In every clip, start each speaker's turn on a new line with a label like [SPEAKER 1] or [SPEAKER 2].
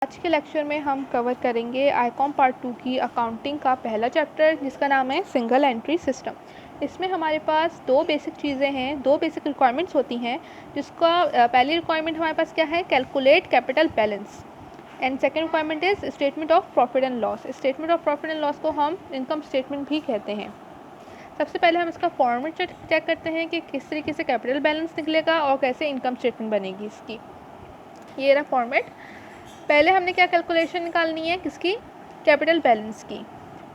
[SPEAKER 1] आज के लेक्चर में हम कवर करेंगे आईकॉम पार्ट 2 की अकाउंटिंग का पहला चैप्टर जिसका नाम है सिंगल एंट्री सिस्टम। इसमें हमारे पास दो बेसिक चीज़ें हैं, दो बेसिक रिक्वायरमेंट्स होती हैं। जिसका पहली रिक्वायरमेंट हमारे पास क्या है, calculate capital balance, and second requirement is statement of profit and loss. Statement of profit and loss को हम इनकम स्टेटमेंट भी कहते हैं। सबसे पहले हम इसका फॉर्मेट चेक करते हैं कि किस तरीके से कैपिटल बैलेंस निकलेगा और कैसे इनकम स्टेटमेंट बनेगी इसकी। ये रहा फॉर्मेट। पहले हमने क्या कैलकुलेशन निकालनी है, किसकी, कैपिटल बैलेंस की।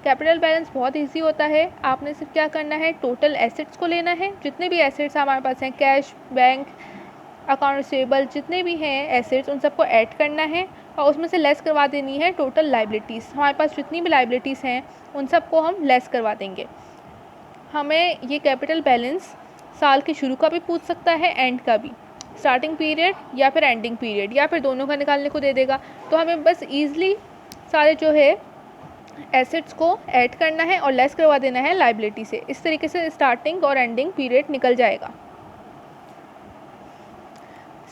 [SPEAKER 1] कैपिटल बैलेंस बहुत इजी होता है। आपने सिर्फ क्या करना है, टोटल एसेट्स को लेना है, जितने भी एसेट्स हमारे पास हैं, कैश, बैंक, अकाउंट रिसीवेबल, जितने भी हैं एसेट्स, उन सबको ऐड करना है और उसमें से लेस करवा देनी है टोटल लाइबिलिटीज़। हमारे पास जितनी भी लाइबिलिटीज़ हैं उन सबको हम लेस करवा देंगे। हमें ये कैपिटल बैलेंस साल के शुरू का भी पूछ सकता है, एंड का भी, स्टार्टिंग पीरियड या फिर एंडिंग पीरियड या फिर दोनों का निकालने को दे देगा। तो हमें बस ईज़िली सारे जो है एसेट्स को ऐड करना है और लेस करवा देना है लाइबिलिटी से। इस तरीके से स्टार्टिंग और एंडिंग पीरियड निकल जाएगा।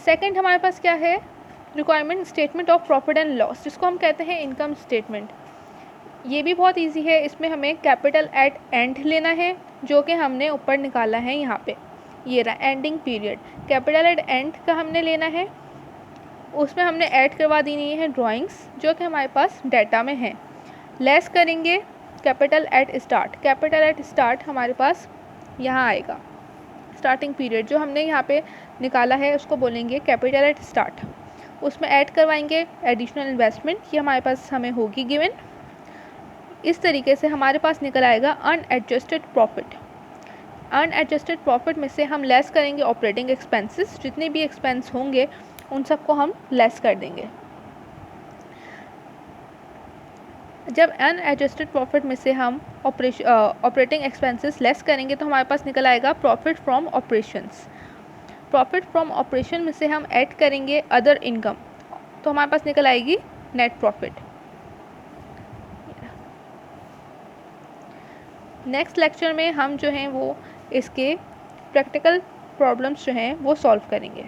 [SPEAKER 1] सेकंड हमारे पास क्या है, requirement statement of profit and loss, जिसको हम कहते हैं इनकम स्टेटमेंट। ये भी बहुत इजी है। इसमें हमें कैपिटल एट एंड लेना है, जो कि हमने ऊपर निकाला है यहाँ पे। ये रहा ending period, capital eight and का हमने लेना है। उसमें हमने ऐड करवा देनी है ड्राइंग्स, जो कि हमारे पास डाटा में है। लेस करेंगे capital eight start. Capital eight start हमारे पास यहाँ आएगा। स्टार्टिंग पीरियड जो हमने यहाँ पे निकाला है उसको बोलेंगे कैपिटल एट स्टार्ट। उसमें ऐड करवाएंगे एडिशनल इन्वेस्टमेंट, ये हमारे पास हमें होगी गिवन। इस तरीके से हमारे पास निकल आएगा अनएडजस्टेड प्रॉफिट। अनएडजस्टेड प्रॉफिट में से हम लेस करेंगे ऑपरेटिंग एक्सपेंसेस, जितने भी एक्सपेंस होंगे उन सबको हम लेस कर देंगे। जब अनएडजस्टेड प्रॉफिट में से हम ऑपरेटिंग एक्सपेंसेस लेस करेंगे तो हमारे पास निकल आएगा profit from operations. Profit from operation में से हम ऐड करेंगे अदर इनकम, तो हमारे पास निकल आएगी नेट प्रॉफिट। नेक्स्ट लेक्चर में हम जो हैं वो इसके प्रैक्टिकल प्रॉब्लम्स जो हैं वो सॉल्व करेंगे।